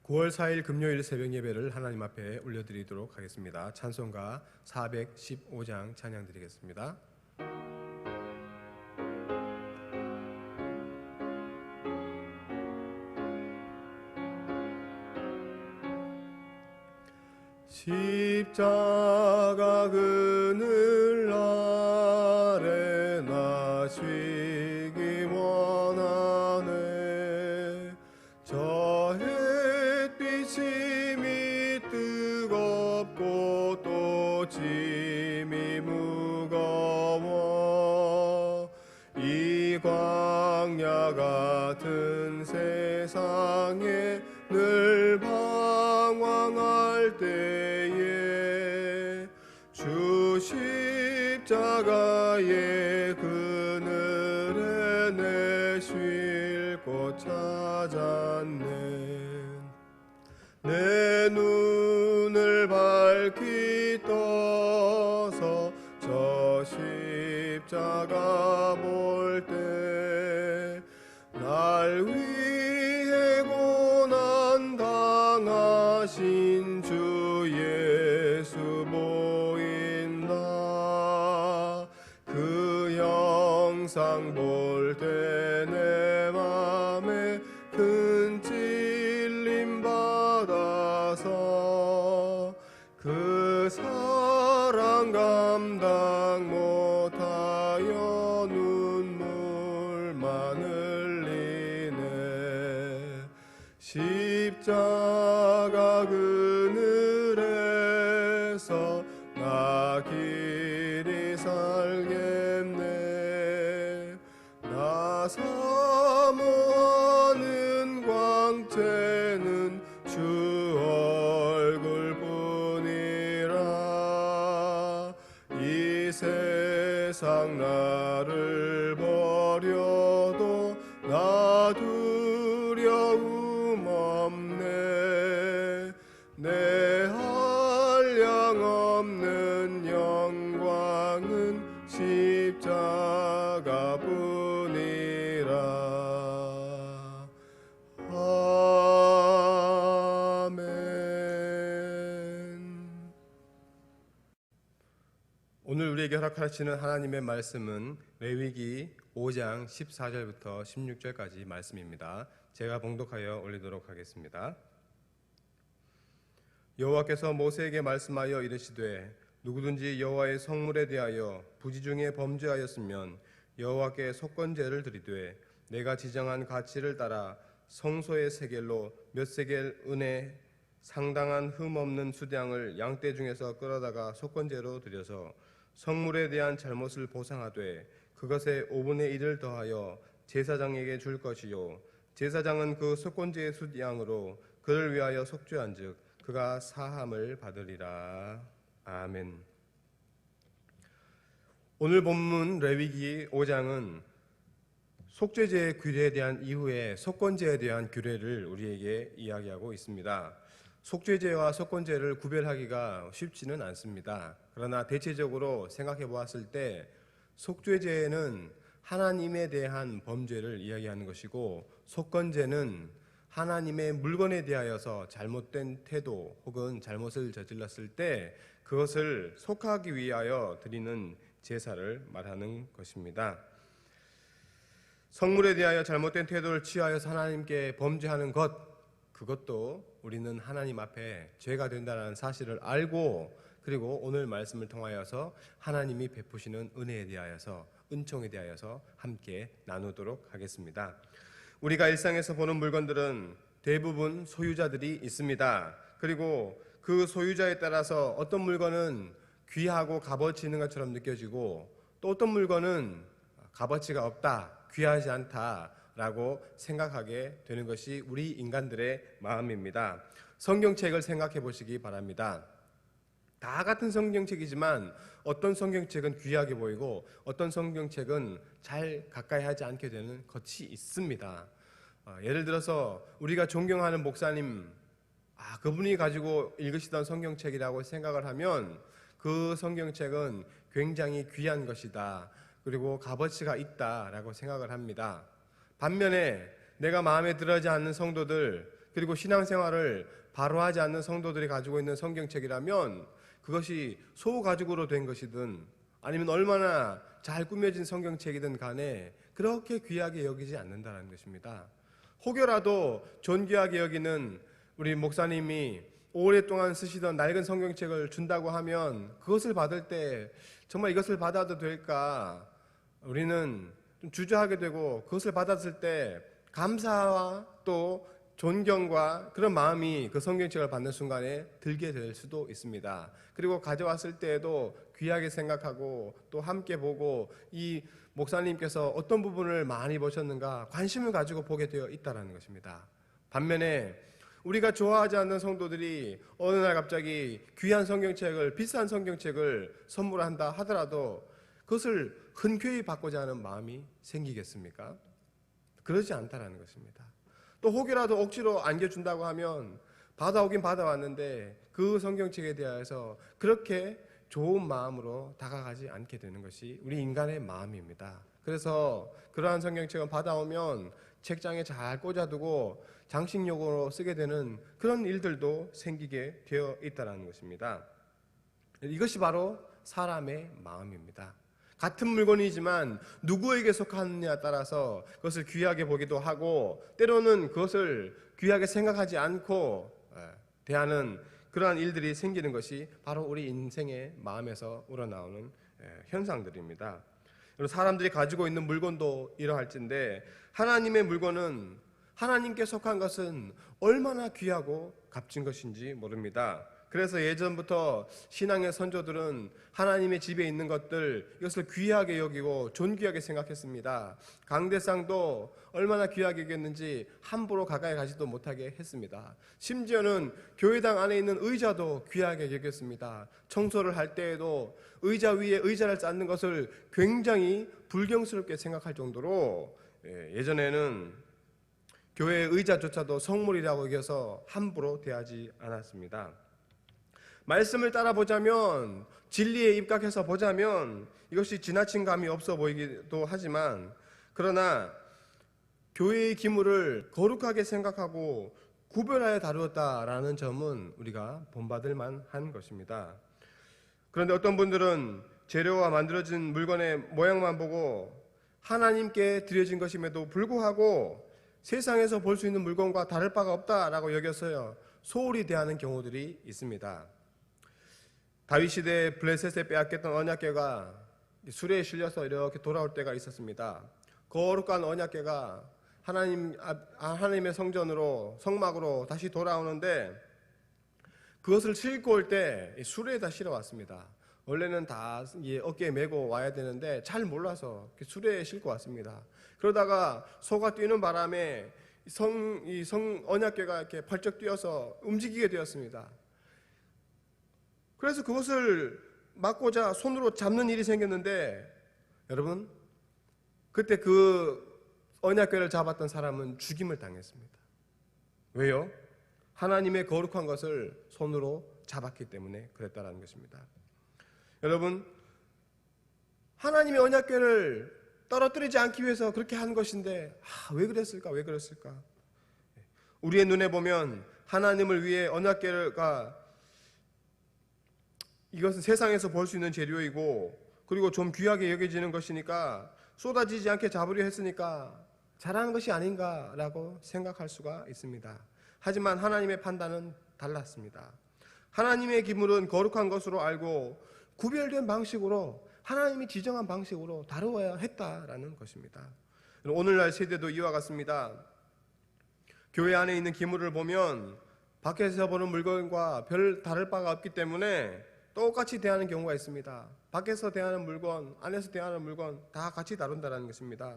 9월 4일 금요일 새벽 예배를 하나님 앞에 올려드리도록 하겠습니다. 찬송가 415장 찬양 드리겠습니다. 십자가 그늘 아래 나 쉬기 원하네. 저 햇빛이 미 뜨겁고 또 짐이 무거워. 이 광야 같은 세상에 늘 방황할 때에 주 십자가의 그늘에 내 쉴 곳 찾았네. 내 눈을 밝히 떠서 저 십자가 볼 때 날 위해 고난 당하신 주 예수 보인다. 그 영상 볼 때 내 맘에 큰 찔림 받아서 그 사랑 감당 못하여 눈물만 흘리네. 십자가 그늘에서 나 길이 살겠네. 나 사모하는 광채는 주 얼굴뿐이라. 이 세상 나를 버려도 나 두려움 없네. 내 한량없는 영광은 십자가뿐이라. 아멘. 오늘 우리에게 허락하시는 하나님의 말씀은 레위기 5장 14절부터 16절까지 말씀입니다. 제가 봉독하여 올리도록 하겠습니다. 여호와께서 모세에게 말씀하여 이르시되 누구든지 여호와의 성물에 대하여 부지 중에 범죄하였으면 여호와께 속건제를 드리되 내가 지정한 가치를 따라 성소의 세겔로 몇 세겔 은에 상당한 흠 없는 수량을 양떼 중에서 끌어다가 속건제로 드려서 성물에 대한 잘못을 보상하되 그것에 5분의 1을 더하여 제사장에게 줄 것이요 제사장은 그 속건제의 숫양으로 그를 위하여 속죄한즉 그가 사함을 받으리라. 아멘. 오늘 본문 레위기 5장은 속죄제의 규례에 대한 이후에 속건제에 대한 규례를 우리에게 이야기하고 있습니다. 속죄제와 속건제를 구별하기가 쉽지는 않습니다. 그러나 대체적으로 생각해 보았을 때 속죄제는 하나님에 대한 범죄를 이야기하는 것이고 속건제는 하나님의 물건에 대하여서 잘못된 태도 혹은 잘못을 저질렀을 때 그것을 속하기 위하여 드리는 제사를 말하는 것입니다. 성물에 대하여 잘못된 태도를 취하여서 하나님께 범죄하는 것, 그것도 우리는 하나님 앞에 죄가 된다는 사실을 알고 그리고 오늘 말씀을 통하여서 하나님이 베푸시는 은혜에 대하여서 은총에 대하여서 함께 나누도록 하겠습니다. 우리가 일상에서 보는 물건들은 대부분 소유자들이 있습니다. 그리고 그 소유자에 따라서 어떤 물건은 귀하고 값어치 있는 것처럼 느껴지고 또 어떤 물건은 값어치가 없다, 귀하지 않다라고 생각하게 되는 것이 우리 인간들의 마음입니다. 성경책을 생각해 보시기 바랍니다. 다 같은 성경책이지만 어떤 성경책은 귀하게 보이고 어떤 성경책은 잘 가까이 하지 않게 되는 것이 있습니다. 예를 들어서 우리가 존경하는 목사님, 그분이 가지고 읽으시던 성경책이라고 생각을 하면 그 성경책은 굉장히 귀한 것이다, 그리고 값어치가 있다라고 생각을 합니다. 반면에 내가 마음에 들어하지 않는 성도들, 그리고 신앙생활을 바로 하지 않는 성도들이 가지고 있는 성경책이라면 그것이 소가죽으로 된 것이든 아니면 얼마나 잘 꾸며진 성경책이든 간에 그렇게 귀하게 여기지 않는다는 것입니다. 혹여라도 존귀하게 여기는 우리 목사님이 오랫동안 쓰시던 낡은 성경책을 준다고 하면 그것을 받을 때 정말 이것을 받아도 될까 우리는 좀 주저하게 되고, 그것을 받았을 때 감사와 또 존경과 그런 마음이 그 성경책을 받는 순간에 들게 될 수도 있습니다. 그리고 가져왔을 때에도 귀하게 생각하고 또 함께 보고 이 목사님께서 어떤 부분을 많이 보셨는가 관심을 가지고 보게 되어 있다는 것입니다. 반면에 우리가 좋아하지 않는 성도들이 어느 날 갑자기 귀한 성경책을, 비싼 성경책을 선물한다 하더라도 그것을 흔쾌히 받고자 하는 마음이 생기겠습니까? 그러지 않다라는 것입니다. 또 혹이라도 억지로 안겨준다고 하면 받아오긴 받아왔는데 그 성경책에 대해서 그렇게 좋은 마음으로 다가가지 않게 되는 것이 우리 인간의 마음입니다. 그래서 그러한 성경책을 받아오면 책장에 잘 꽂아두고 장식용으로 쓰게 되는 그런 일들도 생기게 되어 있다는 것입니다. 이것이 바로 사람의 마음입니다. 같은 물건이지만 누구에게 속하느냐에 따라서 그것을 귀하게 보기도 하고 때로는 그것을 귀하게 생각하지 않고 대하는 그러한 일들이 생기는 것이 바로 우리 인생의 마음에서 우러나오는 현상들입니다. 사람들이 가지고 있는 물건도 이러할진데 하나님의 물건은, 하나님께 속한 것은 얼마나 귀하고 값진 것인지 모릅니다. 그래서 예전부터 신앙의 선조들은 하나님의 집에 있는 것들, 이것을 귀하게 여기고 존귀하게 생각했습니다. 강대상도 얼마나 귀하게 여겼는지 함부로 가까이 가지도 못하게 했습니다. 심지어는 교회당 안에 있는 의자도 귀하게 여겼습니다. 청소를 할 때에도 의자 위에 의자를 쌓는 것을 굉장히 불경스럽게 생각할 정도로 예전에는 교회의 의자조차도 성물이라고 여겨서 함부로 대하지 않았습니다. 말씀을 따라 보자면, 진리에 입각해서 보자면 이것이 지나친 감이 없어 보이기도 하지만, 그러나 교회의 기물을 거룩하게 생각하고 구별하여 다루었다라는 점은 우리가 본받을 만한 것입니다. 그런데 어떤 분들은 재료와 만들어진 물건의 모양만 보고 하나님께 드려진 것임에도 불구하고 세상에서 볼 수 있는 물건과 다를 바가 없다라고 여겨서요 소홀히 대하는 경우들이 있습니다. 다윗 시대에 블레셋에 빼앗겼던 언약궤가 수레에 실려서 이렇게 돌아올 때가 있었습니다. 거룩한 언약궤가 하나님의 성전으로, 성막으로 다시 돌아오는데 그것을 싣고 올 때 수레에다 실어왔습니다. 원래는 다 어깨에 메고 와야 되는데 잘 몰라서 수레에 싣고 왔습니다. 그러다가 소가 뛰는 바람에 언약궤가 이렇게 펄쩍 뛰어서 움직이게 되었습니다. 그래서 그것을 막고자 손으로 잡는 일이 생겼는데, 여러분, 그때 그 언약궤를 잡았던 사람은 죽임을 당했습니다. 왜요? 하나님의 거룩한 것을 손으로 잡았기 때문에 그랬다라는 것입니다. 여러분, 하나님의 언약궤를 떨어뜨리지 않기 위해서 그렇게 한 것인데 왜 그랬을까? 왜 그랬을까? 우리의 눈에 보면 하나님을 위해 언약궤가, 이것은 세상에서 볼 수 있는 재료이고 그리고 좀 귀하게 여겨지는 것이니까 쏟아지지 않게 잡으려 했으니까 잘하는 것이 아닌가라고 생각할 수가 있습니다. 하지만 하나님의 판단은 달랐습니다. 하나님의 기물은 거룩한 것으로 알고 구별된 방식으로, 하나님이 지정한 방식으로 다루어야 했다라는 것입니다. 오늘날 세대도 이와 같습니다. 교회 안에 있는 기물을 보면 밖에서 보는 물건과 별 다를 바가 없기 때문에 똑같이 대하는 경우가 있습니다. 밖에서 대하는 물건, 안에서 대하는 물건 다 같이 다룬다는 것입니다.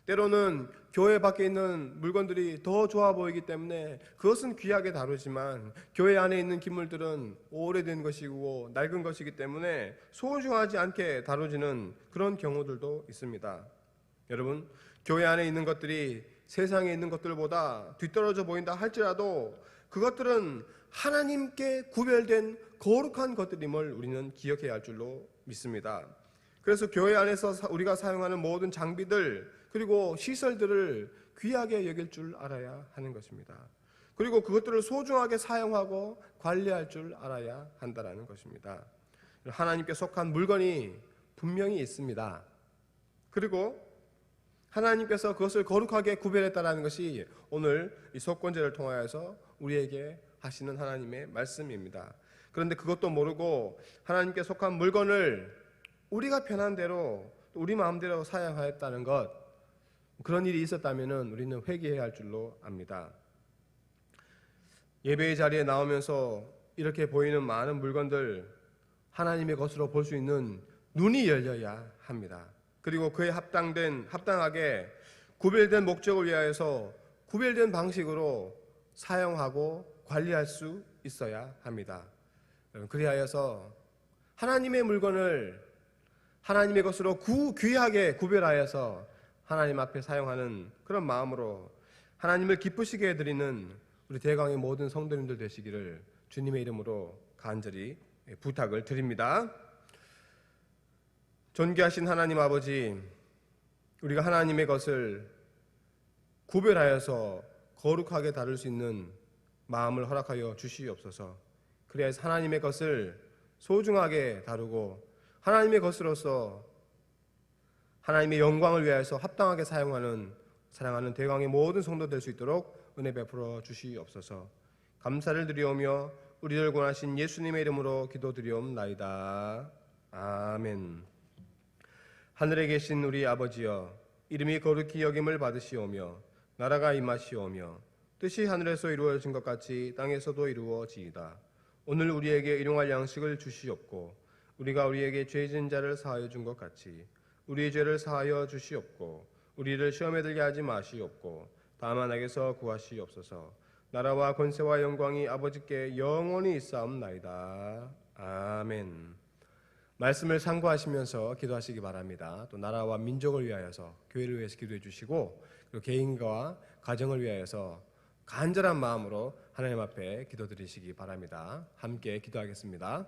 때로는 교회 밖에 있는 물건들이 더 좋아 보이기 때문에 그것은 귀하게 다루지만 교회 안에 있는 기물들은 오래된 것이고 낡은 것이기 때문에 소중하지 않게 다루지는 그런 경우들도 있습니다. 여러분, 교회 안에 있는 것들이 세상에 있는 것들보다 뒤떨어져 보인다 할지라도 그것들은 하나님께 구별된 거룩한 것들임을 우리는 기억해야 할 줄로 믿습니다. 그래서 교회 안에서 우리가 사용하는 모든 장비들 그리고 시설들을 귀하게 여길 줄 알아야 하는 것입니다. 그리고 그것들을 소중하게 사용하고 관리할 줄 알아야 한다는 것입니다. 하나님께 속한 물건이 분명히 있습니다. 그리고 하나님께서 그것을 거룩하게 구별했다는 것이 오늘 이 속건제를 통하여서 우리에게 하시는 하나님의 말씀입니다. 그런데 그것도 모르고 하나님께 속한 물건을 우리가 편한 대로 우리 마음대로 사용하였다는 것, 그런 일이 있었다면 우리는 회개해야 할 줄로 압니다. 예배의 자리에 나오면서 이렇게 보이는 많은 물건들, 하나님의 것으로 볼 수 있는 눈이 열려야 합니다. 그리고 그에 합당하게 구별된 목적을 위하여서 구별된 방식으로 사용하고 관리할 수 있어야 합니다. 그리하여서 하나님의 물건을 하나님의 것으로 귀하게 구별하여서 하나님 앞에 사용하는 그런 마음으로 하나님을 기쁘시게 해드리는 우리 대강의 모든 성도님들 되시기를 주님의 이름으로 간절히 부탁을 드립니다. 존귀하신 하나님 아버지, 우리가 하나님의 것을 구별하여서 거룩하게 다룰 수 있는 마음을 허락하여 주시옵소서. 그래서 하나님의 것을 소중하게 다루고 하나님의 것으로서 하나님의 영광을 위하여서 합당하게 사랑하는 대강의 모든 성도 될 수 있도록 은혜 베풀어 주시옵소서. 감사를 드리오며 우리를 구원하신 예수님의 이름으로 기도드리옵나이다. 아멘. 하늘에 계신 우리 아버지여, 이름이 거룩히 여김을 받으시오며 나라가 임하시오며 뜻이 하늘에서 이루어진 것 같이 땅에서도 이루어지이다. 오늘 우리에게 일용할 양식을 주시옵고 우리가 우리에게 죄 지은 자를 사하여 준 것 같이 우리의 죄를 사하여 주시옵고 우리를 시험에 들게 하지 마시옵고 다만 악에서 구하시옵소서. 나라와 권세와 영광이 아버지께 영원히 있사옵나이다. 아멘. 말씀을 상고하시면서 기도하시기 바랍니다. 또 나라와 민족을 위하여서, 교회를 위해서 기도해 주시고, 그리고 개인과 가정을 위하여서 간절한 마음으로 하나님 앞에 기도드리시기 바랍니다. 함께 기도하겠습니다.